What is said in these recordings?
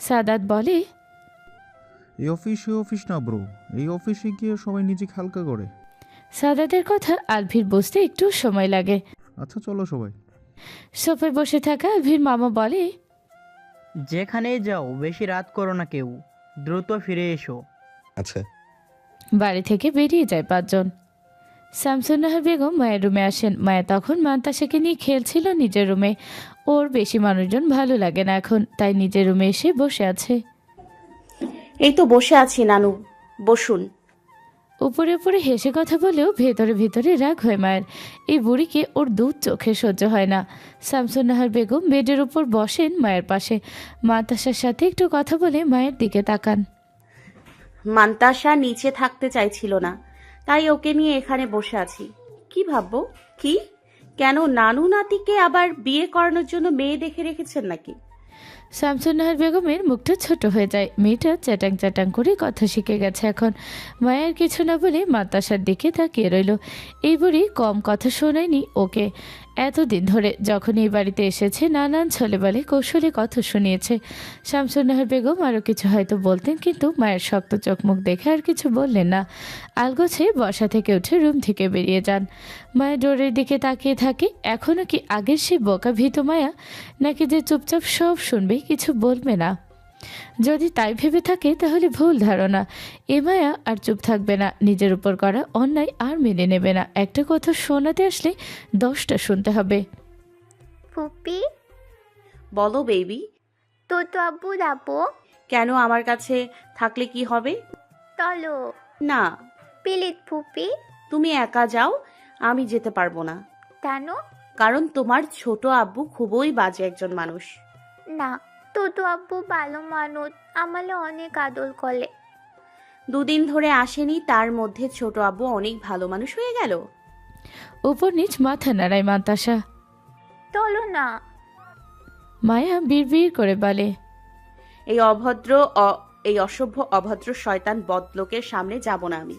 সাদাত বলে, এই অফিস না ব্রো, এই অফিসে গিয়ে সবাই নিজেকে হালকা করে। সাদাতের কথা আলভির বুঝতে একটু সময় লাগে। আচ্ছা চলো সবাই। সোফায় বসে থাকা আলভির মামা বলে, যেখানেই যাও বেশি রাত করো না কেউ, দ্রুত ফিরে এসো। আচ্ছা। বাড়ি থেকে বেরিয়ে যায় 5 জন। শামসুন্নাহার বেগম মায়ের রুমে আসেন। মায়া তখন মান্তাসাকে নিয়ে খেলছিল নিজের রুমে। ওর বেশি মানুষজন ভালো লাগে না এখন, তাই নিজের রুমে এসে বসে আছে। এই তো বসে আছি নানু, বসুন। উপরে উপরে হেসে কথা বলেও ভেতরে ভেতরে রাগ হয় মায়ের। এই বুড়িকে ওর দুধ চোখে সহ্য হয় না। শামসুন্নাহার বেগম বেডের উপর বসেন মায়ের পাশে। মান্তাসার সাথে একটু কথা বলে মায়ের দিকে তাকান। মান্তাসা নিচে থাকতে চাইছিল না, তাই ওকে নিয়ে এখানে বসে আছি। কি ভাববো? কি? কেন নানু নাতিকে আবার বিয়ে করানোর জন্য মেয়ে দেখে রেখেছেন নাকি? শামসুন্নাহার বেগমের মুখটা ছোট হয়ে যায়। মেয়েটা চ্যাটাং চ্যাটাং করে কথা শিখে গেছে এখন। মায়ের কিছু না বলে মাতাসার দিকে তাকিয়ে রইল। এই বুড়ি কম কথা শোনায়নি ওকে। এতদিন ধরে যখন এই বাড়িতে এসেছে নানান ছলেবলে কৌশলে কথা শুনিয়েছে। শামসুন্নাহার বেগম আরও কিছু হয়তো বলতেন, কিন্তু মায়ের শক্ত চোখ মুখ দেখে আর কিছু বললেন না। আলগোছে বসা থেকে উঠে রুম থেকে বেরিয়ে যান। মায়ের ডোরের দিকে তাকিয়ে থাকে। এখনও কি আগের সেই বোকা ভীত মায়া, নাকি যে চুপচাপ সব শুনবে কিছু বলবে না? যদি তাই ভেবে থাকে তাহলে ভুল ধারণা। এ মায়া আর চুপ থাকবে না, নিজের উপর করা অন্যায় আর মেনে নেবে না। একটা কথা শোনাতে আসলে 10টা শুনতে হবে। ফুপি, বলো বেবি। তো আব্বু যাবো? কেন আমার কাছে থাকলে কি হবে? চলো না, প্লিজ ফুপি। তুমি একা যাও, আমি যেতে পারবো না। কেন? কারণ তোমার ছোট আব্বু খুবই বাজে একজন মানুষ। না, তো আব্বু ভালো মানুষ, আমালে অনেক আদর করে। 2 দিন ধরে আসেনি, তার মধ্যে ছোট আব্বু অনেক ভালো মানুষ হয়ে গেল। উপর নিচ মাথা নাড়ায় মান্তাসা। চলো না। মায়া বিড়বিড় করে বলে, এই অসভ্য অভদ্র শয়তান বদলোকের সামনে যাব না আমি।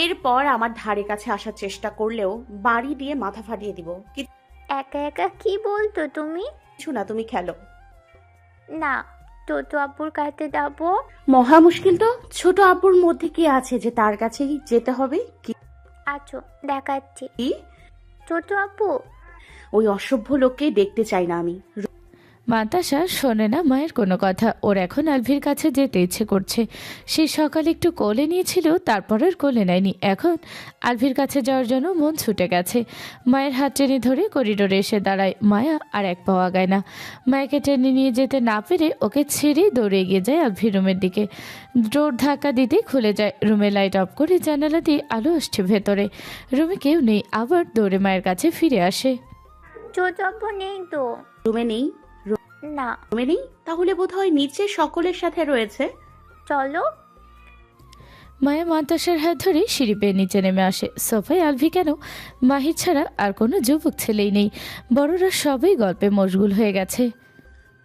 এরপর আমার ধারে কাছে আসার চেষ্টা করলেও বাড়ি দিয়ে মাথা ফাটিয়ে দিব। একা একা কি বলতো তুমি? কিছু না, তুমি খেলো। না, তো আব্বুর কাছে যাবো। মহা মুশকিল তো। ছোট আব্বুর মধ্যে কি আছে যে তার কাছেই যেতে হবে? কি? আছো, দেখাচ্ছি। কি? ছোট আব্বু। ওই অসভ্য লোককে দেখতে চাই না আমি। মান্তাসা শোনে না মায়ের কোনো কথা। ওর এখন আলভির কাছে যেতে ইচ্ছে করছে। সে সকালে একটু কোলে নিয়েছিল, তারপর আর কোলে নেয়নি। এখন আলভির কাছে যাওয়ার জন্য মন ছুটে গেছে। মায়ের হাত টেনে ধরে করিডোরে এসে দাঁড়ায়। মায়া আর এক পাও আগায় না। মায়াকে টেনে নিয়ে যেতে না পেরে ওকে ছেড়েই দৌড়ে এগিয়ে যায় আলভির রুমের দিকে। ডোর ধাক্কা দিতেই খুলে যায়। রুমে লাইট অফ করে জানালা দিয়ে আলো আসছে ভেতরে। রুমে কেউ নেই। আবার দৌড়ে মায়ের কাছে ফিরে আসে। ছোট আব্বু নেই তো। রুমে নেই? না। রুমে নেই? তাহলে বোধহয় নিচে সকলের সাথে রয়েছে। চলো। মায়া মান্তাসার হাত ধরে সিঁড়ি পেয়ে নিচে নেমে আসে। সোফায় আলভি কেন, মাহির ছাড়া আর কোনো যুবক ছেলেই নেই। বড়রা সবাই গল্পে মশগুল হয়ে গেছে।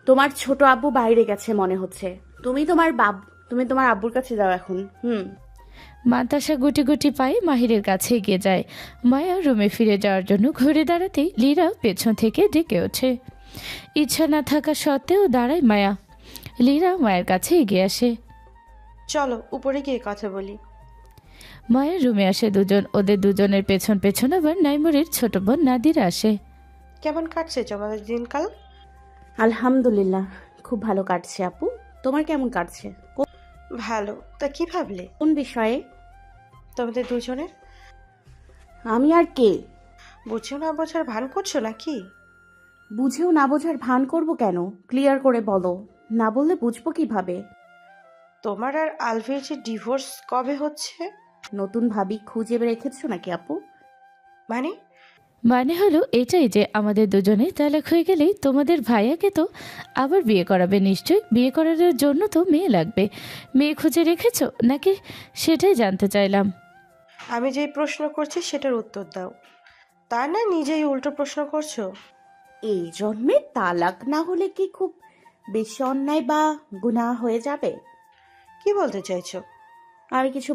তোমার ছোট আব্বু বাইরে গেছে মনে হচ্ছে। তুমি তোমার আব্বুর কাছে যাও এখন। মান্তাসা গুটি গুটি পায়ে মাহিরের কাছে এগিয়ে যায়। মায়া রুমে ফিরে যাওয়ার জন্য ঘুরে দাঁড়াতেই লীরা পেছন থেকে ডেকে ওঠে। ইচ্ছা না থাকা সত্ত্বেও দাঁড়ায় মায়া। লীরা মায়ের কাছে এগিয়ে আসে। চলো উপরে গিয়ে কথা বলি। মায়ের রুমে আসে দুজন। ওদের দুজনের পেছন পেছন আবার নাইমুরের ছোট বোন নাদিরা আসে। কেমন কাটছে তোমাদের দিনকাল? আলহামদুলিল্লাহ, খুব ভালো কাটছে আপু। তোমার কেমন কাটছে? ভালো। তা কি ভাবলে কোন বিষয়ে? তোমাদের দুজনের? আমি আর কে? বুঝছো না বোঝার ভান করছো নাকি? বুঝেও না বোঝার ভান করব কেন? ক্লিয়ার করে বলো, না বললে বুঝবো কিভাবে? তোমার আর আলভির যে ডিভোর্স কবে হচ্ছে? নতুন ভাবি খুঁজে রেখেছো নাকি আপু? মানে? মানে হলো এটাই যে আমাদের দুজনে তালাক হয়ে গেলেই তোমাদের ভাইয়াকে তো আবার বিয়ে করাবে নিশ্চয়ই। বিয়ে করার জন্য তো মেয়ে লাগবে। মেয়ে খুঁজে রেখেছো নাকি, সেটাই জানতে চাইলাম। আমি যেই প্রশ্ন করছি সেটার উত্তর দাও। তা না নিজেই উল্টো প্রশ্ন করছো। এই জন্মে তালাক না হলে কি খুব বেশি অন্যায় বা গুনাহ হয়ে যাবে? কি বলতে চাইছো? আমি কিছু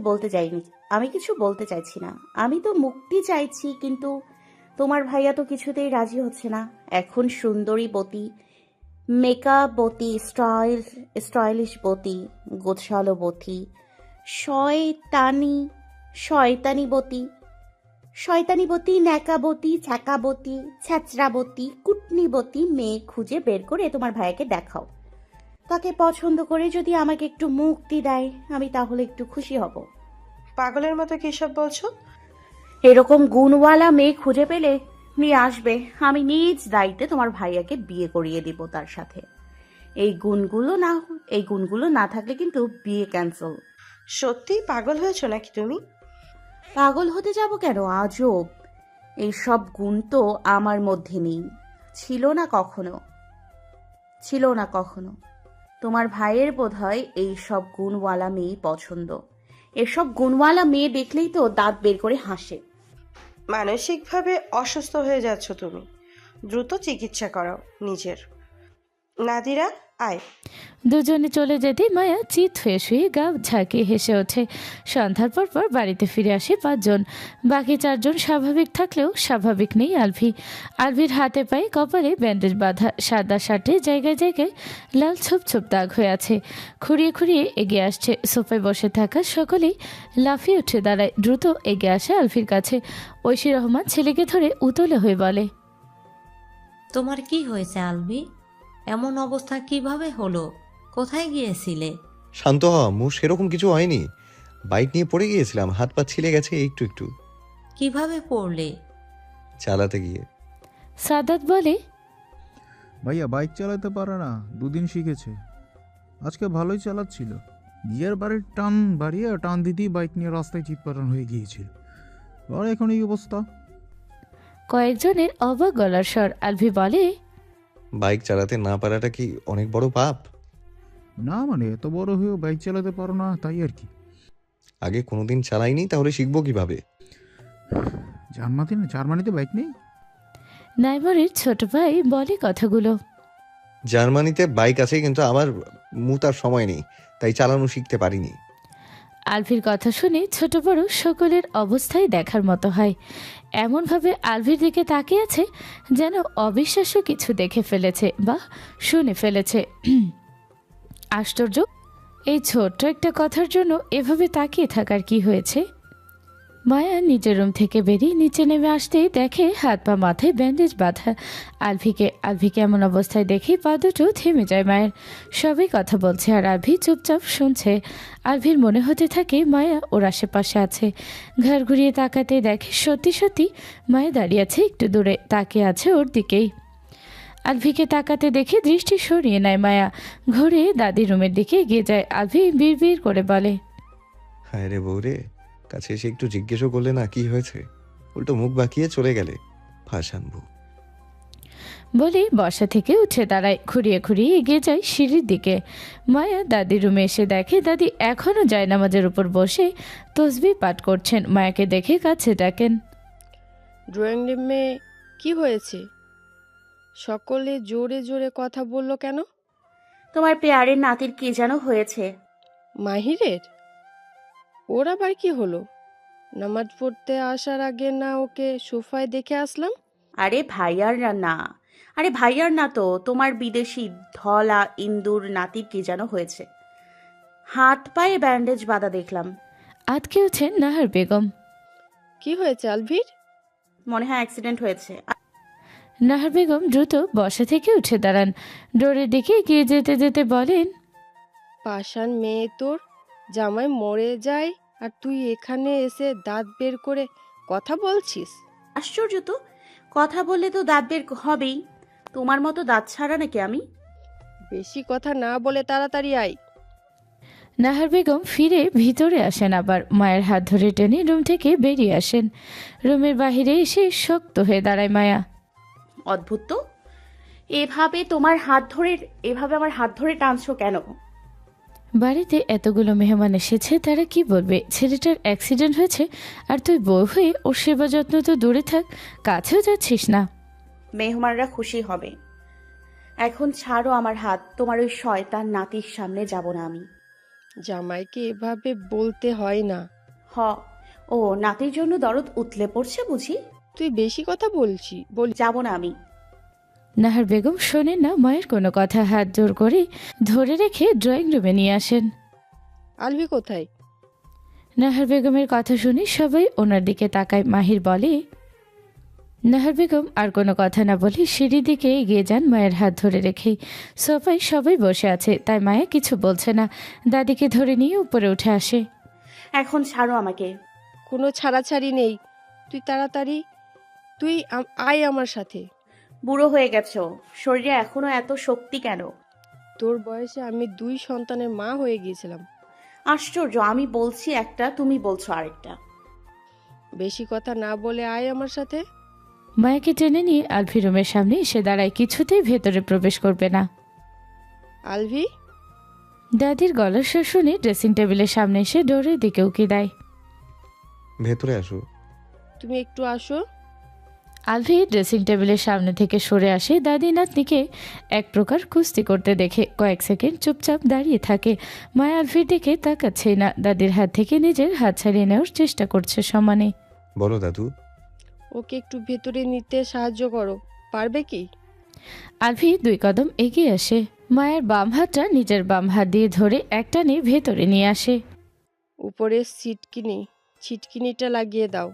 বলতে চাইছি না। আমি তো মুক্তি চাইছি, কিন্তু তোমার ভাইয়া তো কিছুতেই রাজি হচ্ছে না। এখন সুন্দরী বতী মেকআপবতী, স্টাইলিশবতী, গোছালোবতী, শয়তানি শয়তানিবতী, শয়তানিবতী, ন্যাকাবতী, ছ্যাঁকাবতী, ছ্যাচরাবতী, কুটনিবতী মেয়ে খুঁজে বের করে তোমার ভাইয়াকে দেখাও। তাকে পছন্দ করে যদি আমাকে একটু মুক্তি দেয়, আমি তাহলে একটু খুশি হব। পাগলের মতো কী সব বলছো? এরকম গুণওয়ালা মেয়ে খুঁজে পেলে নিয়ে আসবে, আমি নিজ দায়িত্বে তোমার ভাইয়াকে বিয়ে করিয়ে দিব তার সাথে। এই গুণগুলো না থাকলে কিন্তু বিয়ে ক্যান্সেল। সত্যিই পাগল হয়েছো নাকি তুমি? পাগল হতে যাব কেন, আজব। এইসব গুণ তো আমার মধ্যে নেই, ছিল না কখনো। তোমার ভাইয়ের বোধহয় এই সব গুণওয়ালা মেয়েই পছন্দ। এসব গুণওয়ালা মেয়ে দেখলেই তো দাঁত বের করে হাসে। মানসিকভাবে অসুস্থ হয়ে যাচ্ছ তুমি, দ্রুত চিকিৎসা করাও নিজের। নাদিরা, আয়। দুজনে চলে যেতেই মায়া চিত হয়ে শুয়ে গা ঝাঁকিয়ে হেসে ওঠে। সন্ধ্যার পর বাড়িতে ফিরে আসে 5 জন। বাকি 4 জন স্বাভাবিক থাকলেও স্বাভাবিক নেই আলভি। আলভির হাতে পায়ে কপালে ব্যান্ডেজ বাঁধা, সাদা শার্টে জায়গায় জায়গায় লাল ছোপ ছোপ দাগ হয়ে আছে। খুঁড়িয়ে এগিয়ে আসছে। সোফায় বসে থাকা সকলেই লাফিয়ে উঠে দাঁড়ায়। দ্রুত এগিয়ে আসে আলভির কাছে। ঐশী রহমান ছেলেকে ধরে উতলে হয়ে বলে, তোমার কি হয়েছে আলভি? এমন অবস্থা কিভাবে হলো? কোথায় গিয়েছিলে? শান্ত হ, মোর সেরকম কিছু হয়নি। বাইক নিয়ে পড়ে গিয়েছিলাম, হাত পা ছিলে গেছে একটু একটু। কিভাবে পড়লে? চালাতে গিয়ে। সাদাত বলে, ভাইয়া বাইক চালাতে পারে না, 2 দিন শিখেছে। আজকে ভালোই চালাচ্ছিল, গিয়ার বাড়ির টান বাড়িয়ে টান দিতেই বাইক নিয়ে রাস্তায় চিৎপাটন হয়ে গিয়েছিল। আর এখন এই অবস্থা। কয়েকজনের অবাক গলার স্বর। আলভি বলে, বাইক চালাতে না পারাটা কি অনেক বড় পাপ? না মানে এত বড় হয়েও বাইক চালাতে পারো না, তাই আর কি। আগে কোনোদিন চালাইনি, তাহলে শিখবো কিভাবে? জার্মানিতে বাইক নেই? নাইমরের ছোট ভাই বলে কথাগুলো। জার্মানিতে বাইক আছে, কিন্তু আমার মুতার সময় নেই, তাই চালানো শিখতে পারিনি। আলভির কথা শুনে ছোট বড় সকলের অবস্থাই দেখার মতো হয়। এমনভাবে আলভির দিকে তাকিয়ে আছে যেন অবিশ্বাস্য কিছু দেখে ফেলেছে বা শুনে ফেলেছে। আশ্চর্য, এই ছোট্ট একটা কথার জন্য এভাবে তাকিয়ে থাকার কি হয়েছে? মায়া নিজের রুম থেকে বেরিয়ে নিচে নেমে আসতেই দেখে হাত পা মাথায় ব্যান্ডেজ বাঁধা আলভিকে এমন অবস্থায় দেখে পা দুটো থেমে যায় মায়ের। সবই কথা বলছে আর আলভি চুপচাপ শুনছে। আলভির মনে হতে থাকে মায়া ওর আশেপাশে আছে। ঘর ঘুরিয়ে তাকাতে দেখে সত্যি মায়া দাঁড়িয়ে আছে একটু দূরে, তাকিয়ে আছে ওর দিকেই। আলভিকে তাকাতে দেখে দৃষ্টি সরিয়ে নেয় মায়া। ঘুরে দাদির রুমের দিকে এগিয়ে যায়। আলভি বিড় করে বলে, হ্যাঁ রে বউরে, কাছে এসে একটু জিজ্ঞেসও করলে না কি হয়েছে, উল্টো মুখ বাঁকিয়ে চলে গেলে। ফাঁসানবু বলে বসা থেকে উঠে দাঁড়ায়। খুঁড়িয়ে এগিয়ে যায় সিঁড়ির দিকে। মায়া দাদির রুমে এসে দেখে দাদি এখনও জায়নামাজের উপর বসে তসবিহ পাঠ করছেন। মায়াকে দেখে কাছে ডাকেন, ড্রয়িং রুমে কি হয়েছে? সকলে জোরে জোরে কথা বললো কেন? তোমার পেয়ারের নাতির কি যেন হয়েছে। মাহিরের? ওর আবার কি হলো? নামাজ পড়তে আসার আগে না ওকে সোফায় দেখে আসলাম? আরে ভাইয়ার না তো, তোমার বিদেশি ধলা ইন্দুর নাতির কি যেন হয়েছে। হাত পায়ে ব্যান্ডেজ বাঁধা দেখলাম। আটকে ওঠেন নাহার বেগম। কি হয়েছে আলভির? মনে হয় অ্যাক্সিডেন্ট হয়েছে। নাহার বেগম দ্রুত বসা থেকে উঠে দাঁড়ান। ডোরের দিকে এগিয়ে যেতে বলেন, পাষাণ মেয়ে তোর, জামাই মরে যায় আর তুই এখানে এসে দাঁত বের করে কথা বলছিস? আশ্চর্য তো, কথা বললে তো দাঁত বের হবেই। তোমার মতো দাঁত ছাড়া নাকি আমি? বেশি কথা না বলে তাড়াতাড়ি আয়। নাহার বেগম ফিরে ভিতরে আসেন। আবার মায়ের হাত ধরে টেনে রুম থেকে বেরিয়ে আসেন। রুমের বাহিরে এসে শক্ত হয়ে দাঁড়ায় মায়া। অদ্ভুত তো, এভাবে আমার হাত ধরে টানছো কেন? বাড়িতে এতগুলো মেহমান এসেছে, তারা কি বলবে ছেলেটার অ্যাক্সিডেন্ট হয়েছে, আর তুই বউ হয়ে ওর সেবা যত্ন তো দূরে থাক, কাছেও যাচ্ছিস না। মেহমানরা খুশি হবে। এখন ছাড়ো আমার হাত, তোমার ওই শয়তান নাতির সামনে যাব না আমি। জামাইকে এভাবে বলতে হয় না। ও নাতির জন্য দরদ উতলে পড়ছে বুঝি? তুই বেশি কথা বলছি। যাব না আমি। নাহার বেগম শোনেন না মায়ের কোনো কথা, হাত জোর করে ধরে রেখে ড্রয়িং রুমে নিয়ে আসেন। আলভি কোথায়? নাহার বেগমের কথা শুনে সবাই ওনার দিকে তাকায়। মাহির বলে। নাহার বেগম আর কোনো কথা না বলে সিঁড়ির দিকে এগিয়ে যান মায়ের হাত ধরে রেখেই। সোফায় সবাই বসে আছে, তাই মায়া কিছু বলছে না। দাদিকে ধরে নিয়ে উপরে উঠে আসে। এখন ছাড়ো আমাকে। কোনো ছাড়াছাড়ি নেই, তুই তাড়াতাড়ি আয় আমার সাথে। বুড়ো হয়ে গেছো, শরীরে এখনো এত শক্তি কেন? তোর বয়সে আমি 2 সন্তানের মা হয়ে গিয়েছিলাম। আশ্চর্য, আমি বলছি একটা, তুমি বলছো আরেকটা। বেশি কথা না বলে আয় আমার সাথে। মায়াকে টেনে নিয়ে আলভি রুমের সামনে এসে দাঁড়ায়, কিছুতেই ভেতরে প্রবেশ করবে না। আলভি, দাদির গলার স্বর শুনে ড্রেসিং টেবিলের সামনে এসে ডোরের দিকে উকি দেয়। ভেতরে আসো। তুমি একটু আসো। আলভি ড্রেসিং টেবিলের সামনে থেকে সরে আসে। দাদি নাতনিকে এক প্রকার কুস্তি করতে দেখে কয়েক সেকেন্ড চুপচাপ দাঁড়িয়ে থাকে। মায়া আলভির দিকে তাকাচ্ছেই না, দাদির হাত থেকে নিজের হাত ছাড়িয়ে নেওয়ার চেষ্টা করছে সমানে। বলো দাদু। ওকে একটু ভেতরে নিতে সাহায্য করো, পারবে কি? আলভি 2 কদম এগিয়ে আসে, মায়ের বাম হাতটা নিজের বাম হাত দিয়ে ধরে একটানে ভেতরে নিয়ে আসে। উপরে ছিটকিনিটা লাগিয়ে দাও।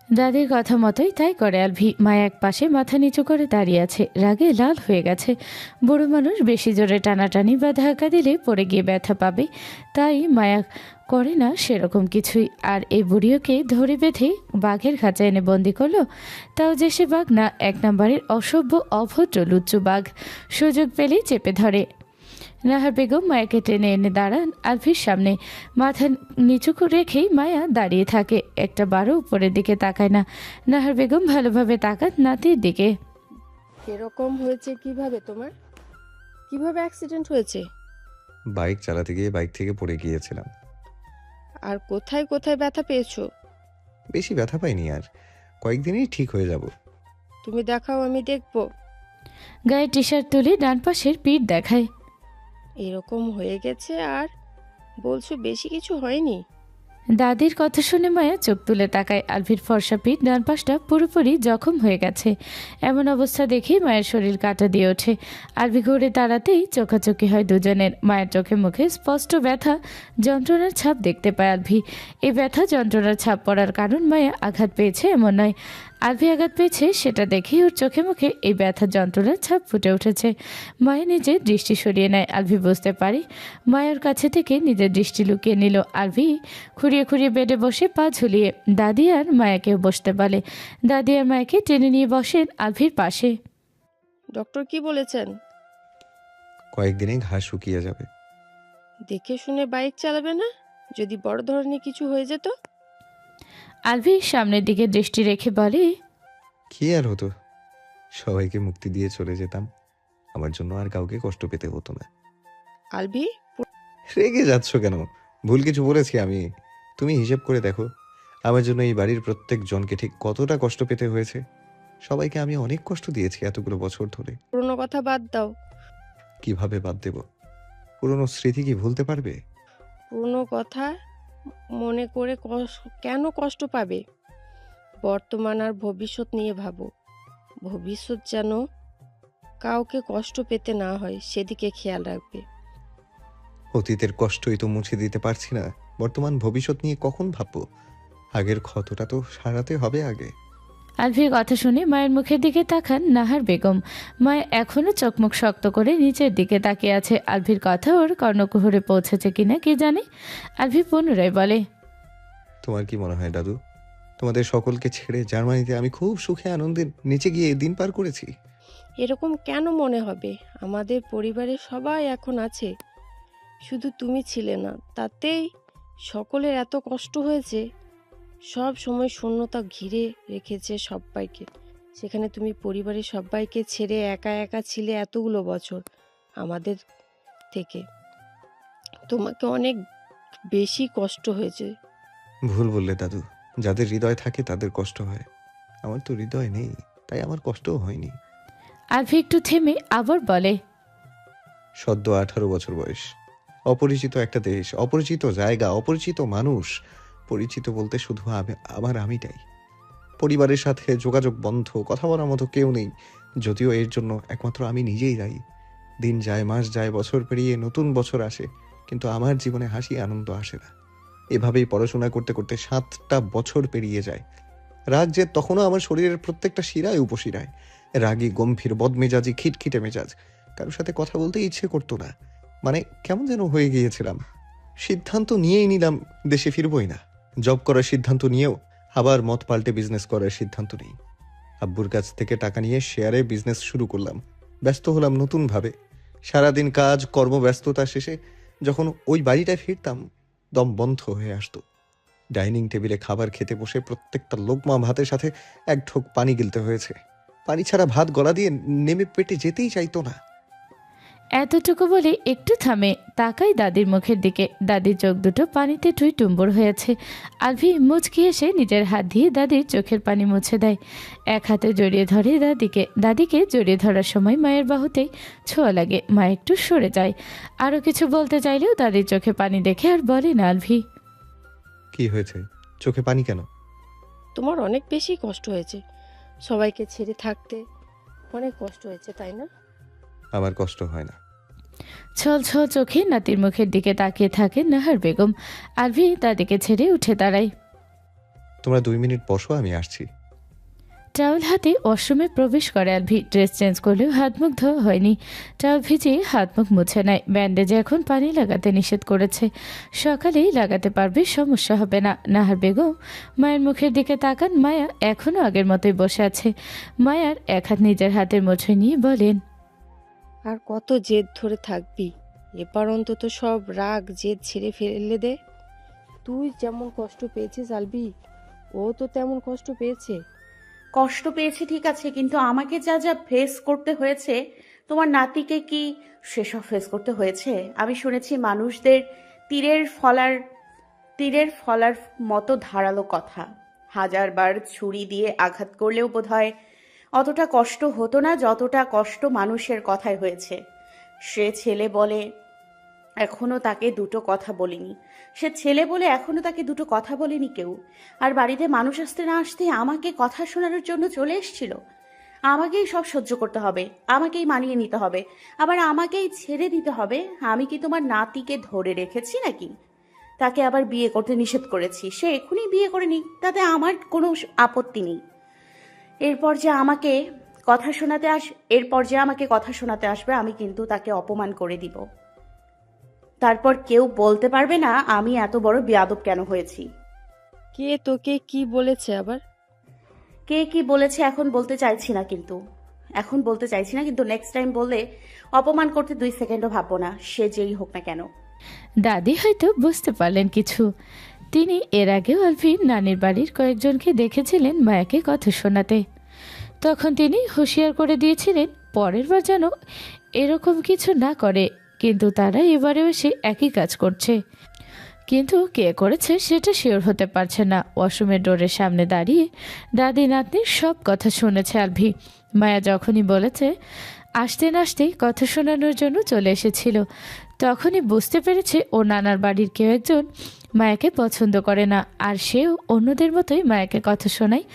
দাদির কথা মতোই তাই করে আলভি। মায়া এক পাশে মাথা নিচু করে দাঁড়িয়ে আছে, রাগে লাল হয়ে গেছে। বুড়ো মানুষ বেশি জোরে টানাটানি বা ধাক্কা দিলে পড়ে গিয়ে ব্যথা পাবে, তাই মায়া করে না সেরকম কিছুই। আর এই বুড়িওকে ধরে বেঁধে বাঘের খাঁচা এনে বন্দি করলো, তাও যে সে বাঘ না, 1 নম্বরের অসভ্য অভদ্র লুচ্চু বাঘ। সুযোগ পেলেই চেপে ধরে। নাহার বেগম মায়াকে টেনে এনে দাঁড়ান আলভির সামনে। মাথা নিচু রেখেই মায়া দাঁড়িয়ে থাকে, একটা বারও উপরের দিকে তাকায় না। নাহার বেগম ভালোভাবে তাকান নাতির দিকে। এরকম হয়েছে কিভাবে? তোমার কিভাবে অ্যাক্সিডেন্ট হয়েছে? বাইক চালাতে গিয়ে বাইক থেকে পড়ে গিয়েছিলাম। আর কোথায় কোথায় ব্যথা পেয়েছো? বেশি ব্যথা পাইনি, আর কয়েকদিনই ঠিক হয়ে যাব। তুমি দেখাও, আমি দেখবো। গায়ে টি শার্ট তুলে ডান পাশের পিঠ দেখায়। এরকম হয়ে গেছে আর বলছো বেশি কিছু হয়নি? দাদির কথা শুনে মায়া চোখ তুলে তাকায়। আলভির ফর্সা পিঠ ডান পাশটা পুরোপুরি জখম হয়ে গেছে। এমন অবস্থা দেখে মায়ের শরীর কাঁটা দিয়ে ওঠে। আলভি ঘুরে দাঁড়াতেই চোখাচোখি হয় দুজনের। মায়ের চোখে মুখে স্পষ্ট ব্যথা যন্ত্রণার ছাপ দেখতে পায় আলভি। এই ব্যথা যন্ত্রণার ছাপ পড়ার কারণ মায়া আঘাত পেয়েছে এমন নয়, আলভি আঘাত পেয়েছে সেটা দেখেই ওর চোখে মুখে এই ব্যথা যন্ত্রণার ছাপ ফুটে উঠেছে। মায়া নিজের দৃষ্টি সরিয়ে নেয়। আলভি বুঝতে পারে মায়ের কাছে থেকে নিজের দৃষ্টি লুকিয়ে নিল। আলভি খুঁড়িয়ে খুঁড়িয়ে বেডে বসে পা ঝুলিয়ে দাদি আর মায়াকেও বসতে বলে। দাদি আর মায়াকে টেনে নিয়ে বসেন আলভির পাশে। ডক্টর কি বলেছেন? কয়েকদিনেই ঘাস শুকিয়ে যাবে। দেখে শুনে বাইক চালাবে না, যদি বড় ধরনের কিছু হয়ে যেত? আলভি সামনের দিকে দৃষ্টি রেখে বলে, কি আর হতো, সবাইকে মুক্তি দিয়ে চলে যেতাম। আমার জন্য আর কাউকে কষ্ট পেতে হতো না। আলভি, রেগে যাচ্ছ কেন? ভুল কিছু বলেছি আমি? তুমি হিসেব করে দেখো, আমার জন্য এই বাড়ির প্রত্যেক জনকে ঠিক কতটা কষ্ট পেতে হয়েছে। সবাইকে আমি অনেক কষ্ট দিয়েছি এতগুলো বছর ধরে। পুরনো কথা বাদ দাও। কিভাবে বাদ দেব? পুরনো স্মৃতি কি ভুলতে পারবে? পুরনো কথা মনে করে কেন কষ্ট পাবে? বর্তমান আর ভবিষ্যৎ নিয়ে ভাবো। ভবিষ্যৎ যেন কাউকে কষ্ট পেতে না হয় সেদিকে খেয়াল রাখবে। অতীতের কষ্টই তো মুছে দিতে পারছি না, বর্তমান ভবিষ্যৎ নিয়ে কখন ভাববো? আগের ক্ষতটা তো সারাতে হবে আগে। আলভির কথা শুনে মায়ের মুখের দিকে তাকান নাহার বেগম। মায়া এখনো চোখমুখ শক্ত করে নিচের দিকে তাকিয়ে আছে। আলভির কথা ওর কর্ণকুহরে পৌঁছেছে কিনা কে জানে। আলভি পুনরায় বলে, তোমার কি মনে হয় দাদু, তোমাদের সকলকে ছেড়ে জার্মানিতে আমি খুব সুখে আনন্দে নিচে গিয়ে দিন পার করেছি? এরকম কেন মনে হবে? আমাদের পরিবারের সবাই এখন আছে, শুধু তুমি ছিলে না, তাতেই সকলের এত কষ্ট হয়েছে। সব সময় শূন্যতা ঘিরে রেখেছে সবাইকে, সেখানে তুমি পরিবারের সবাইকে ছেড়ে একা একা ছিলে এতগুলো বছর আমাদের থেকে। তোমাকে অনেক বেশি কষ্ট হয়েছে। ভুল বললে দাদু, যাদের হৃদয় থাকে তাদের কষ্ট হয়। আমার তো হৃদয় নেই, তাই আমার কষ্টও হয়নি। আলভি একটু থেমে আবার বলে, সদ্য 18 বছর বয়স, অপরিচিত একটা দেশ, অপরিচিত জায়গা, অপরিচিত মানুষ। পরিচিত বলতে শুধু আমিটাই। পরিবারের সাথে যোগাযোগ বন্ধ, কথা বলার মতো কেউ নেই। যদিও এর জন্য একমাত্র আমি নিজেই দায়ী। দিন যায়, মাস যায়, বছর পেরিয়ে নতুন বছর আসে, কিন্তু আমার জীবনে হাসি আনন্দ আসে না। এভাবেই পড়াশোনা করতে করতে 7টা বছর পেরিয়ে যায়। রাগ যে তখনও আমার শরীরের প্রত্যেকটা শিরায় উপশিরায়। রাগী, গম্ভীর, বদমেজাজি, খিটখিটে মেজাজ। কারোর সাথে কথা বলতে ইচ্ছে করতো না। মানে কেমন যেন হয়ে গিয়েছিলাম। সিদ্ধান্ত নিয়েই নিলাম দেশে ফিরবই না। জব করার সিদ্ধান্ত নিয়েও আবার মত পাল্টে বিজনেস করার সিদ্ধান্ত নিই। আব্বুর কাছ থেকে টাকা নিয়ে শেয়ারে বিজনেস শুরু করলাম। ব্যস্ত হলাম নতুনভাবে। সারাদিন কাজ কর্মব্যস্ততা শেষে যখন ওই বাড়িটায় ফিরতাম, দম বন্ধ হয়ে আসতো। ডাইনিং টেবিলে খাবার খেতে বসে প্রত্যেকটা লোকমা ভাতের সাথে এক ঢোক পানি গিলতে হয়েছে। পানি ছাড়া ভাত গলা দিয়ে নেমে পেটে যেতেই চাইতো না। এতটুকু বলে একটু থামে, তাকাই দাদির মুখের দিকে। দাদির চোখ দুটো পানিতে টুইটুম্বুর হয়েছে। আলভি মুচকি এসে নিজের হাত দিয়ে দাদির চোখের পানি মুছে দেয়। এক হাতে জড়িয়ে ধরে দাদিকে জড়িয়ে ধরার সময় মায়ের বাহুতেই ছোঁয়া লাগে। মা একটু সরে যায়। আরও কিছু বলতে চাইলেও দাদির চোখে পানি দেখে আর বলে না আলভি। কি হয়েছে? চোখে পানি কেন? তোমার অনেক বেশি কষ্ট হয়েছে, সবাইকে ছেড়ে থাকতে অনেক কষ্ট হয়েছে, তাই না? আমার কষ্ট হয় না। ছল ছল চোখে নাতির মুখের দিকে তাকিয়ে থাকে নাহার বেগম। আলভি দাদিকে ছেড়ে উঠে দাঁড়ায়। তোমরা 2 মিনিট বসো, আমি আসছি। টাওয়েল হাতে ওয়াশরুমে প্রবেশ করে আলভি। ড্রেস চেঞ্জ করলেও হাত মুখ ধোয়া হয়নি। টাওয়েল ভিজিয়ে হাত মুখ মুছে নেয়। ব্যান্ডেজে এখন পানি লাগাতে নিষেধ করেছে। সকালেই লাগাতে পারবে, সমস্যা হবে না। নাহার বেগম মায়ের মুখের দিকে তাকান। মায়া এখনও আগের মতোই বসে আছে। মায়ার এক হাত নিজের হাতের মুঠোয় নিয়ে বলেন, আর কত জেদ ধরে থাকবি? এবার অন্তত সব রাগ জেদ ছেড়ে ফেলে দে। তুই যেমন কষ্ট পেয়েছিস আলবি, ও তো তেমন কষ্ট পেয়েছে। কষ্ট পেয়েছে ঠিক আছে, কিন্তু আমাকে যা যা ফেস করতে হয়েছে, তোমার নাতিকে কি সেসব ফেস করতে হয়েছে? আমি শুনেছি মানুষদের তীরের ফলার মতো ধারালো কথা। 1000বার ছুরি দিয়ে আঘাত করলেও বোধহয় অতটা কষ্ট হতো না যতটা কষ্ট মানুষের কথায় হয়েছে। সে ছেলে বলে এখনো তাকে দুটো কথা বলিনি। কেউ। আর বাড়িতে মানুষ আসতে না আসতেই আমাকে কথা শোনানোর জন্য চলে এসেছিল। আমাকেই সব সহ্য করতে হবে, আমাকেই মানিয়ে নিতে হবে, আবার আমাকেই ছেড়ে দিতে হবে। আমি কি তোমার নাতিকে ধরে রেখেছি নাকি? তাকে আবার বিয়ে করতে নিষেধ করেছি। সে এখনই বিয়ে করে নিক, তাতে আমার কোনো আপত্তি নেই। এরপর যে আমাকে কথা শোনাতে আসবে, আমি কিন্তু তাকে অপমান করে দিব। তারপর কেউ বলতে পারবে না আমি এত বড় বেয়াদব কেন হয়েছি। কে তোকে কি বলেছে আবার? কে কি বলেছে এখন বলতে চাইছি না, কিন্তু নেক্সট টাইম বললে অপমান করতে 2 সেকেন্ডও ভাববো না, সে যেই হোক না কেন। দাদি হয়তো বুঝতে পারলেন কিছু। তিনি এর আগেও আলভির নানির বাড়ির কয়েকজনকে দেখেছিলেন মায়াকে কথা শোনাতে। তখন তিনি হুঁশিয়ার করে দিয়েছিলেন পরের বার যেন এরকম কিছু না করে, কিন্তু তারা এবারেও এসে একই কাজ করছে। কিন্তু কে করেছে সেটা শিওর হতে পারছে না। ওয়াশরুমের ডোরের সামনে দাঁড়িয়ে দাদি নাতনির সব কথা শুনেছে আলভি। মায়া যখনই বলেছে আসতে না আসতেই কথা শোনানোর জন্য চলে এসেছিল, তখনই বুঝতে পেরেছে ও নানার বাড়ির কেউ একজন মায়াকে পছন্দ করে না, আর সেও অন্যদের মতোই মায়াকে কথা শোনায়।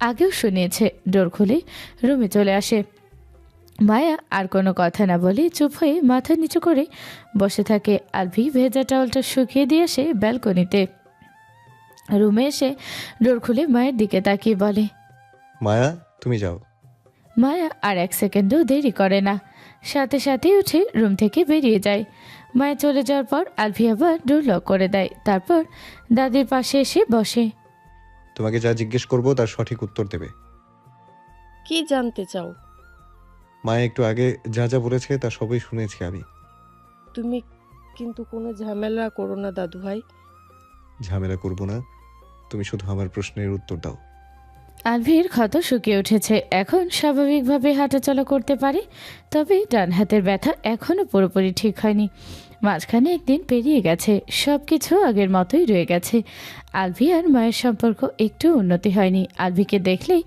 আগেও শুনিয়েছে। ডোর খুলে রুমে চলে আসে। মায়া আর কোনো কথা না বলে চুপ হয়ে মাথা নিচু করে বসে থাকে। আলভি ভেজা টাওয়ালটা শুকিয়ে দিয়ে আসে ব্যালকনিতে। রুমে এসে ডোর খুলে মায়ের দিকে তাকিয়ে বলে, মায়া, তুমি যাও। মায়া আর 1 সেকেন্ডও দেরি করে না, সাথে সাথেই উঠে রুম থেকে বেরিয়ে যায়। মায়া চলে যাওয়ার পর আলভি আবার ডোর লক করে দেয়। তারপর দাদির পাশে এসে বসে। তোমাকে যা জিজ্ঞেস করবো তার সঠিক উত্তর দেবে। কি জানতে চাও? মায়া একটু আগে যা যা বলেছে তা সবই শুনেছি আমি। তুমি কিন্তু কোনো ঝামেলা করো না দাদু ভাই। ঝামেলা করবো না, তুমি শুধু আমার প্রশ্নের উত্তর দাও। আলভির ক্ষত শুকিয়ে উঠেছে, এখন স্বাভাবিকভাবে হাঁটাচলা করতে পারে, তবে ডান হাতের ব্যথা এখনও পুরোপুরি ঠিক হয়নি। মাঝখানে একদিন পেরিয়ে গেছে, সব কিছু আগের মতোই রয়ে গেছে। আলভি আর মায়ের সম্পর্ক একটু উন্নতি হয়নি। আলভিকে দেখলেই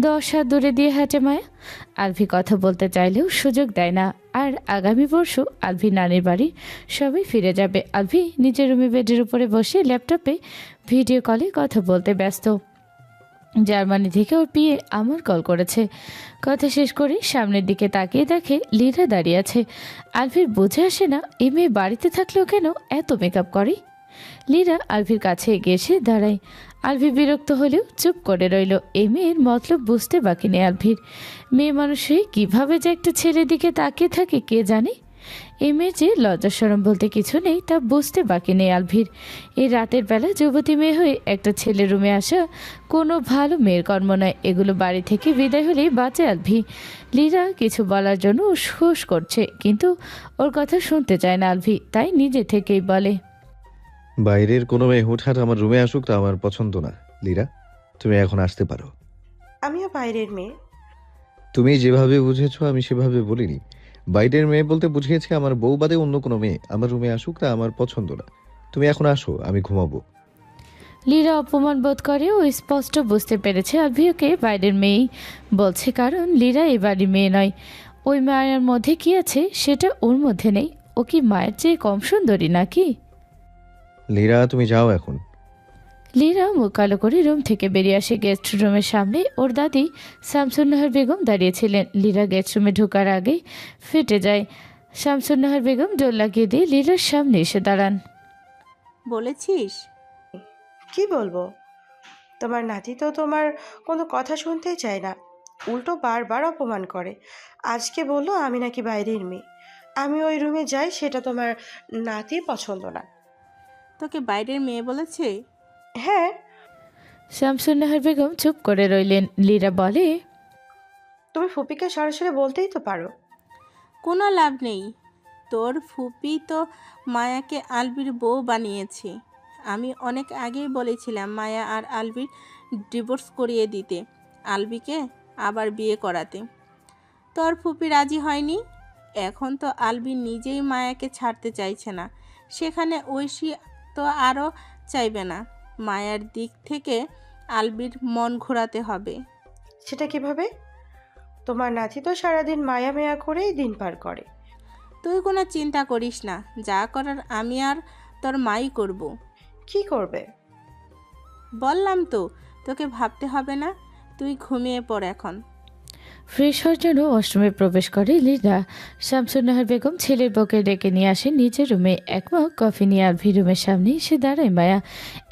10 হাত দূরে দিয়ে হাঁটে মায়া। আলভি কথা বলতে চাইলেও সুযোগ দেয় না। আর আগামী পরশু আলভি নানির বাড়ি সবাই ফিরে যাবে। আলভি নিজের রুমে বেডের উপরে বসে ল্যাপটপে ভিডিও কলে কথা বলতে ব্যস্ত। জার্মানি থেকে ওর বিয়ে আমার কল করেছে। কথা শেষ করে সামনের দিকে তাকিয়ে দেখে লীরা দাঁড়িয়ে আছে। আলভির বুঝে আসে না এই মেয়ে বাড়িতে থাকলেও কেন এত মেকআপ করে। লীরা আলভির কাছে এগিয়ে এসে দাঁড়ায়। আলভি বিরক্ত হলেও চুপ করে রইল। এই মেয়ের মতলব বুঝতে বাকি নেই আলভির। মেয়ে মানুষে কিভাবে যে একটা ছেলের দিকে তাকিয়ে থাকে কে জানে। এই মেয়ের যে লজ্জাশরম বলতে কিছু নেই তা বুঝতে বাকি নেই আলভির। এই রাতের বেলা যুবতী মেয়ে হয়ে একটা ছেলের রুমে আসা কোনো ভালো মেয়ের কর্ম নয়। এগুলো বাড়ি থেকে বিদায় হলেই বাঁচে আলভি। লীরা কিছু বলার জন্য উসখুস করছে, কিন্তু ওর কথা শুনতে চায় না আলভি, তাই নিজে থেকেই বলে, বাইরের কোনো মেয়ে হুটহাট আমার রুমে আসুক তা আমার পছন্দ না। লীরা, তুমি এখন আসতে পারো। আমিও বাইরের মেয়ে। তুমি যেভাবে বুঝেছো আমি সেভাবে বলিনি। বাইরের মেয়ে বলতে বুঝিয়েছি আমার বউ বাদে অন্য কোনো মেয়ে আমার রুমে আসুক তা আমার পছন্দ না। তুমি এখন আসো, আমি ঘুমাবো। লীরা অপমান বোধ করে ও স্পষ্ট বুঝতে পেরেছে আলভি ওকে বাইরের মেয়েই বলছে, কারণ লীরা এই বাড়ির মেয়ে নয়। ওই মায়ের মধ্যে কি আছে সেটা ওর মধ্যে নেই। ও কি মায়ের চেয়ে কম সুন্দরী নাকি? লীরা, তুমি যাও এখন। লীরা মুখ কালো করে রুম থেকে বেরিয়ে আসে। গেস্ট রুমের সামনে ওর দাদি শামসুন্নাহার বেগম দাঁড়িয়েছিলেন। লীরা গেস্ট রুমে ঢোকার আগে ফেটে যায়। শামসুন্নাহার বেগম ডোর লাগিয়ে দিয়ে লীরার সামনে এসে দাঁড়ান। বলেছিস? কি বলবো? তোমার নাতি তো তোমার কোনো কথা শুনতেই চায় না, উল্টো বারবার অপমান করে। আজকে বললো আমি নাকি বাইরের মেয়ে, আমি ওই রুমে যাই, সেটা তোমার নাতির পছন্দ না। তোকে বাইরের মেয়ে বলেছে? হ্যাঁ। শামসুন্নাহার বেগম চুপ করে রইলেন। লীরা বলে, তুমি ফুপিকে সরাসরি বলতেই তো পারো। কোনো লাভ নেই, তোর ফুপি তো মায়াকে আলবির বউ বানিয়েছে। আমি অনেক আগেই বলেছিলাম মায়া আর আলবির ডিভোর্স করিয়ে দিতে, আলবিকে আবার বিয়ে করাতে। তোর ফুপি রাজি হয়নি। এখন তো আলবি নিজেই মায়াকে ছাড়তে চাইছে না, সেখানে ঐশী তো আরও চাইবে না। মায়ার দিক থেকে আলবির মন ঘোরাতে হবে। সেটা কিভাবে? তোমার নাতি তো সারাদিন মায়া মেয়া করেই দিন পার করে। তুই কোনো চিন্তা করিস না, যা করার আমি আর তোর মাই করব। কি করবে? বললাম তো, তোকে ভাবতে হবে না, তুই ঘুমিয়ে পড় এখন। ফ্রেশ হওয়ার জন্য ওয়াশরুমে প্রবেশ করে লীরা। শামসুন্নাহার বেগম ছেলের বউকে ডেকে নিয়ে আসে নিজের রুমে। এক মগ কফি নিয়ে আলভি রুমের সামনে এসে দাঁড়ায়। মায়া,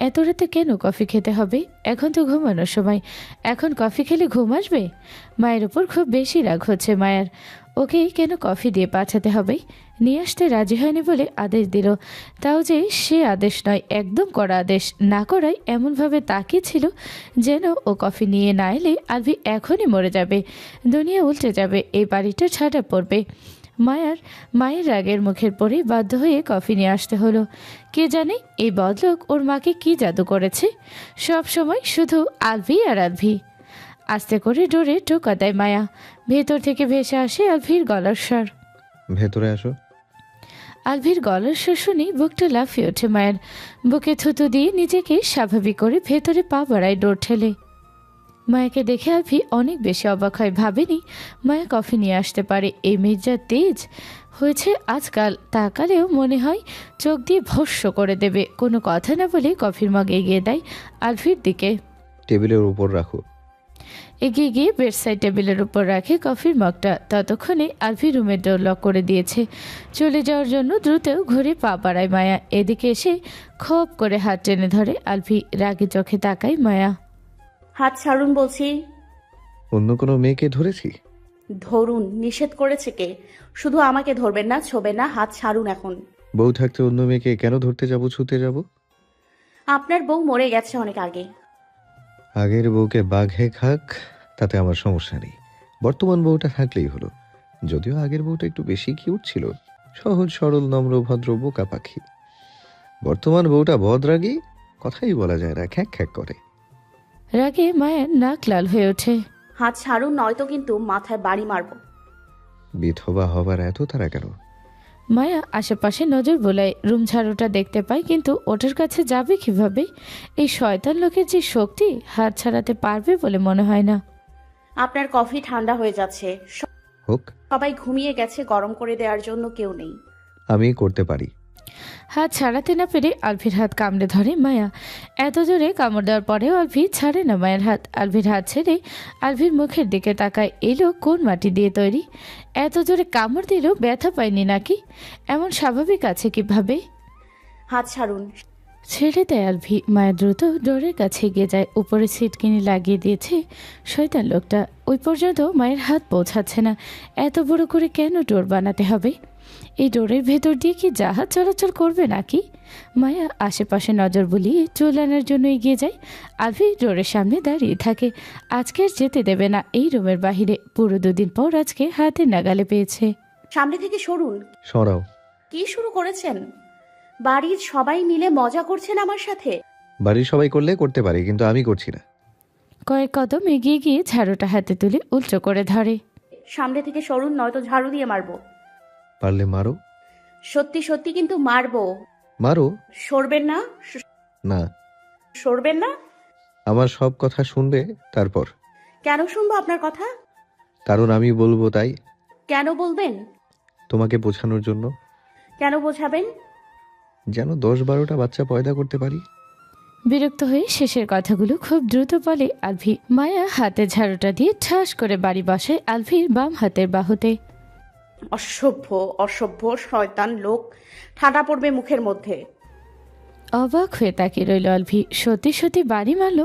এত রাতে কেন কফি খেতে হবে? এখন তো ঘুমানোর সময়, এখন কফি খেলে ঘুম আসবে? মায়ের উপর খুব বেশি রাগ হচ্ছে মায়ার। ওকে কেন কফি দিয়ে পাঠাতে হবে? নিয়ে আসতে রাজি হয়নি বলে আদেশ দিল, তাও যে সে আদেশ নয়, একদম কড়া আদেশ। না করায় এমনভাবে তাকিয়েছিল যেন ও কফি নিয়ে না এলে আলভি এখনই মরে যাবে, দুনিয়া উল্টে যাবে, এই বাড়িটা ছাড়া পড়বে। মায়ের রাগের মুখের পরে বাধ্য হয়ে কফি নিয়ে আসতে হলো। কে জানে এই বদলোক ওর মাকে কি জাদু করেছে, সব সময় শুধু আলভি আর আলভি। আস্তে করে ডোরে টোকা দেয় মায়া। ভেতর থেকে ভেসে আসে আলভির গলার স্বর, ভেতরে আসো। আলভির গলার স্বর শুনে বুকটা লাফিয়ে ওঠে মায়ের। বুকে থুতু দিয়ে নিজেকে স্বাভাবিক করে ভেতরে পা বাড়ায় ডোর ঠেলে। মায়াকে দেখে আলভি অনেক বেশি অবাক হয়। ভাবেনি মায়া কফি নিয়ে আসতে পারে। এই মেয়ের যা তেজ হয়েছে আজকাল, তাকালেও মনে হয় চোখ দিয়ে ভস্য করে দেবে। কোনো কথা না বলে কফির মগ এগিয়ে দেয় আলভির দিকে। টেবিলের উপর রাখো। এগিয়ে গিয়ে বেডসাইড টেবিলের উপর রাখে কফির মগটা। ততক্ষণে আলভি রুমের ডোর লক করে দিয়েছে। চলে যাওয়ার জন্য দ্রুত ঘুরে পা বাড়ায় মায়া। এদিকে এসে খপ করে হাত টেনে ধরে আলভি। রাগি চোখে তাকায় মায়া। হাত ছাড়ুন বলছি। অন্য কোনো মেয়েকে ধরেছি? ধরুন, নিষেধ করেছে কে? শুধু আমাকে ধরবেন না, ছোবেন না, হাত ছাড়ুন এখন। বউ থাকতে অন্য মেয়েকে কেন ধরতে যাব, ছুতে যাব? আপনার বউ মরে গেছে অনেক আগে। আগের বউকে বাঘে খাক, তাতে আমার সমস্যা নেই। বর্তমান বউটা থাকলেই হলো। যদিও আগের বউটা একটু বেশি কিউট ছিল, সহজ সরল নম্র ভদ্র বোকা পাখি। বর্তমান বউটা বদরাগী, কথাই বলা যায় না, খ্যাক খ্যাক করে। রাগে মায়ের নাক লাল হয়ে ওঠে। হাত ছাড়ুন, নয়তো কিন্তু মাথায় বাড়ি মারবো। বিধবা হবার এত তারা কেন? মায়া আশেপাশে নজর বোলায়। রুম ঝাড়ুটা দেখতে পায়, কিন্তু ওটার কাছে যাবে কিভাবে? এই শয়তান লোকের যে শক্তি, হাত ছাড়াতে পারবে বলে মনে হয় না। আপনার কফি ঠান্ডা হয়ে যাচ্ছে। হোক, সবাই ঘুমিয়ে গেছে, গরম করে দেওয়ার জন্য কেউ নেই। আমি করতে পারি। হাত ছাড়াতে না পেরে আলভির হাত কামড়ে ধরে মায়া। এত জোরে কামড় দেওয়ার পরেও আলভি ছাড়ে না মায়ের হাত। আলভির হাত ছেড়ে আলভির মুখের দিকে তাকায়। এলো কোন মাটি দিয়ে তৈরি? এত জোরে কামড় দিলেও ব্যথা পায়নি নাকি? এমন স্বাভাবিক আছে কিভাবে? হাত ছাড়ুন। ছেড়ে দেয় আলভি। মায়া দ্রুত ডোরের কাছে এগিয়ে যায়। উপরে ছিটকিনি লাগিয়ে দিয়েছে শয়তান লোকটা। ওই পর্যন্ত মায়ের হাত পৌঁছাচ্ছে না। এত বড় করে কেন ডোর বানাতে হবে? এই ডোরের ভেতর দিয়ে কি জাহাজ চলাচল করবে নাকি? মায়া আশেপাশে নজর বুলিয়ে চুল আনার জন্য এগিয়ে যায়। আলভি ডোরের সামনে দাঁড়িয়ে থাকে। আজকে আর যেতে দেবে না এই রুমের বাহিরে। পুরো 2 দিন পর আজকে হাতের নাগালে পেয়েছে। সামনে থেকে সরুন। সরাও। কি শুরু করেছেন? বাড়ির সবাই মিলে মজা করছেন আমার সাথে। বাড়ির সবাই করলে করতে পারে, কিন্তু আমি করছি না। কয়েক কদম এগিয়ে গিয়ে ঝাড়ুটা হাতে তুলে উল্টো করে ধরে। সামনে থেকে সরুন, নয়তো ঝাড়ু দিয়ে মারবো। পারলে মারো। সত্যি সত্যি কিন্তু মারবো। মারো। সরবেন না? না। সরবেন না? আমার সব কথা শুনবে তারপর। কেন শুনবো আপনার কথা? কারণ আমি বলবো তাই। কেন বলবেন? তোমাকে বোঝানোর জন্য। কেন বোঝাবেন? যেন 10-12টা বাচ্চা পয়দা করতে পারি। বিরক্ত হয়ে শেষের কথাগুলো খুব দ্রুত বলে আলভি। মায়া হাতে ঝাড়ুটা দিয়ে ঠাস করে বাড়ি বসায় আলভির বাম হাতের বাহুতে। অসভ্য অসভ্য শয়তান লোক, ঠাডা পড়বে মুখের মধ্যে। অবাক হয়ে তাকিয়ে রইল আলভি। সত্যি সত্যি বাড়ি মারল।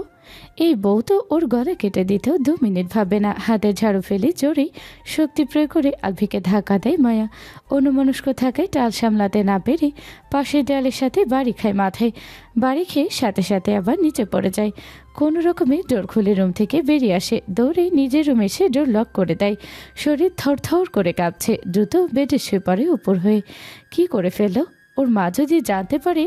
এই বউ তো ওর গলা কেটে দিতেও 2 মিনিট ভাবে না। হাতে ঝাড়ু ফেলে জোরেই শক্তি প্রয়োগ করে আলভিকে ধাক্কা দেয় মায়া। অন্যমনস্ক থাকায় টাল সামলাতে না পেরে পাশের দেয়ালের সাথে বাড়ি খায় মাথায়। বাড়ি খেয়ে সাথে সাথে আবার নিচে পড়ে যায়। কোনো রকমে ডোর খুলে রুম থেকে বেরিয়ে আসে। দৌড়ে নিজের রুমে এসে ডোর লক করে দেয়। শরীর থরথর করে কাঁপছে। দ্রুত বেডে শুয়ে পড়ে উপর হয়ে। কি করে ফেললো? ওর মা যদি জানতে পারে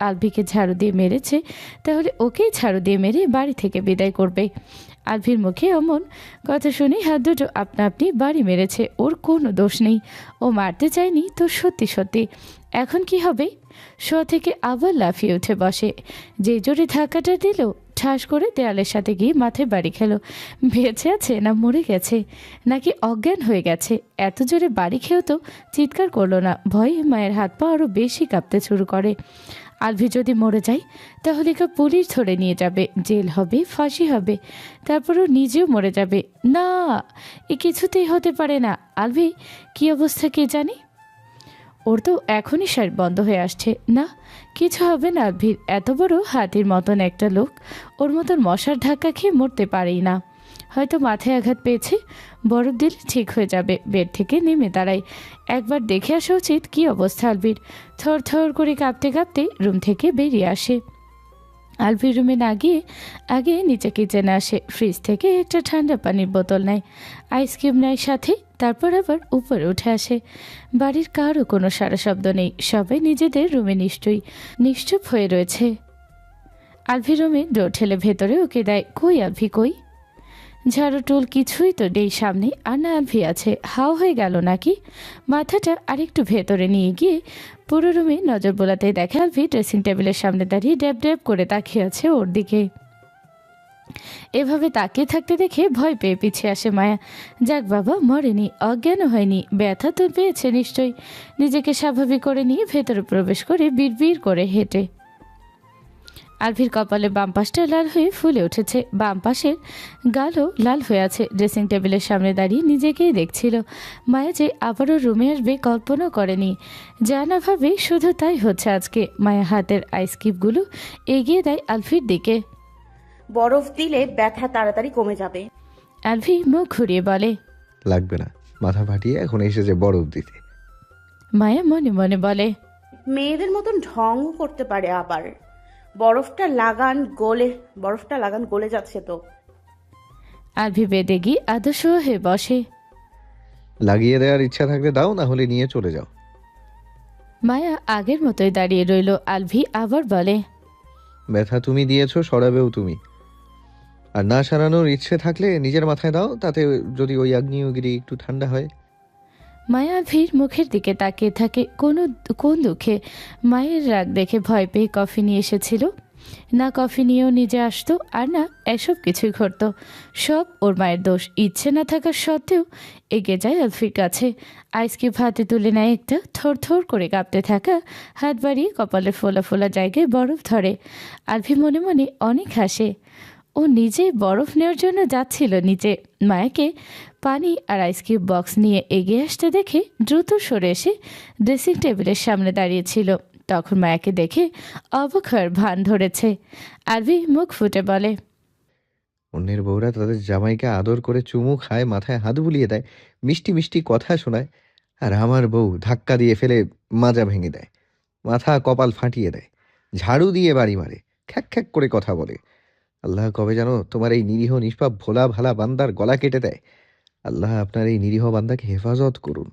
আলভিকে ঝাড়ু দিয়ে মেরেছে, তাহলে ওকেই ঝাড়ু দিয়ে মেরে বাড়ি থেকে বিদায় করবে। আলভির মুখে অমন কথা শুনে হাত দুটো আপনা আপনি বাড়ি মেরেছে। ওর কোনো দোষ নেই। ও মারতে চায়নি তো সত্যি সত্যি। এখন কি হবে? শোয়া থেকে আবার লাফিয়ে উঠে বসে। যে জোরে ধাক্কাটা দিল, ঠাস করে দেয়ালের সাথে গিয়ে মাথায় বাড়ি খেলো। বেঁচে আছে না মরে গেছে, নাকি অজ্ঞান হয়ে গেছে? এত জোরে বাড়ি খেয়েও তো চিৎকার করলো না। ভয়ে মায়ের হাত পা আরও বেশি কাঁপতে শুরু করে। আলভি যদি মরে যায় তাহলে পুলিশ ধরে নিয়ে যাবে, জেল হবে, ফাঁসি হবে, তারপরও নিজেও মরে যাবে। না, এ কিছুতেই হতে পারে না। আলভি কি অবস্থা কে জানি? ওর তো এখনই শ্বাস বন্ধ হয়ে আসছে। না, কিছু হবে না আলভির। এত বড় হাতির মতন একটা লোক ওর মতন মশার ধাক্কা খেয়ে মরতে পারেই না। হয়তো মাথায় আঘাত পেয়েছে, বরফ দিলে ঠিক হয়ে যাবে। বেড থেকে নেমে দাঁড়ায়। একবার দেখে আসা উচিত কি অবস্থা আলভির। থর থর করে কাঁপতে কাঁপতে রুম থেকে বেরিয়ে আসে। আলভির রুমে না গিয়ে আগে নিচে কিচেনে আসে। ফ্রিজ থেকে একটা ঠান্ডা পানির বোতল নেয়, আইসক্রিম নেয় সাথে। তারপর আবার উপরে উঠে আসে। বাড়ির কারও কোনো সারা শব্দ নেই। সবাই নিজেদের রুমে নিশ্চুপ হয়ে রয়েছে। আলভি রুমে ডোর ঠেলে ভেতরে ওকে দেয়। কই আলভি কই? ঝাড়ু টুল কিছুই তো নেই সামনে। আর না আলভি আছে। হাও হয়ে গেল নাকি? মাথাটা আরেকটু ভেতরে নিয়ে গিয়ে পুরো রুমে নজর বোলাতে দেখে আলভি ড্রেসিং টেবিলের সামনে দাঁড়িয়ে ড্যাব ড্যাব করে তাকিয়ে আছে ওর দিকে। এভাবে তাকিয়ে থাকতে দেখে ভয় পেয়ে পিছিয়ে আসে মায়া। যাক বাবা, মরেনি, অজ্ঞানও হয়নি। ব্যথা তো পেয়েছে নিশ্চয়ই। নিজেকে স্বাভাবিক করে নিয়ে ভেতরে প্রবেশ করে বিড়বিড় করে হেঁটে। আলভির কপালে বাম পাশটা লাল হয়ে ফুলে উঠেছে। বাম পাশের গালও লাল হয়ে আছে। ড্রেসিং টেবিলের সামনে দাঁড়িয়ে নিজেকেই দেখছিল। মায়া যে আবারও রুমে আসবে কল্পনা করেনি। যা না ভাবে শুধু তাই হচ্ছে আজকে। মায়া হাতের আইসক্রিমগুলো এগিয়ে দেয় আলভির দিকে। বরফ দিলে ব্যথা তাড়াতাড়ি কমে যাবে। আলভি মুখ ঘুরিয়ে বলে, লাগবে না, মাথা ফাটিয়ে এখন এসেছে বরফ দিতে। মায়া মনে মনে বলে, মেয়েদের মতন ঢং করতে পারে আবার। বরফটা লাগান গলে যাচ্ছে তো। আলভি বেডে গিয়ে আদর্শ হয়ে বসে। লাগিয়ে দেওয়ার ইচ্ছা থাকলে দাও, না হলে নিয়ে চলে যাও। মায়া আগের মতোই দাঁড়িয়ে রইল। আলভি আবার বলে, ব্যথা তুমি দিয়েছো, সরাবেও তুমি। আর না সারানোর ইচ্ছে থাকলে নিজের মাথায় দাও, তাতে যদি ওই আগ্নেয়গিরি একটু ঠান্ডা হয়। মায়া আলভির মুখের দিকে তাকিয়ে থাকে। কোন দুঃখে মায়ের রাগ দেখে ভয় পেয়ে কফি নিয়ে এসেছিল। না কফি নিয়েও নিজে আসতো আর না এসব কিছুই ঘটতো। সব ওর মায়ের দোষ। ইচ্ছে না থাকার সত্ত্বেও এগিয়ে যায় আলফির কাছে। আইসক্রিম হাতে তুলে নেয় একটা, থর থর করে কাঁপতে থাকা হাত বাড়িয়ে কপালের ফোলা ফোলা জায়গায় বরফ ধরে। আলফি মনে মনে অনেক হাসে। ও নিজে বরফ নেওয়ার জন্য যাচ্ছিল নিচে। মায়াকে পানি আর আইসক্রিম বক্স নিয়ে এগিয়ে আসতে দেখে দ্রুত সরে এসে ড্রেসিং টেবিলের সামনে দাঁড়িয়েছিল। তখন মায়াকে দেখে অবাক হওয়ার ভান ধরেছে। আলভি মুখ ফুটে বলে, অন্যের বউরা তাদের জামাইকে আদর করে চুমু খায়, মাথায় হাত বুলিয়ে দেয়, মিষ্টি মিষ্টি কথা শোনায়, আর আমার বউ ধাক্কা দিয়ে ফেলে মাজা ভেঙে দেয়, মাথা কপাল ফাটিয়ে দেয়, ঝাড়ু দিয়ে বাড়ি মারে, খ্যাক খ্যাক করে কথা বলে। আল্লাহ কবে জানো তোমার এই নিরীহ নিষ্পাপ ভোলা ভালা বান্দার গলা কেটে দেয়। আল্লাহ আপনার এই নিরীহ বান্দাকে হেফাজত করুন।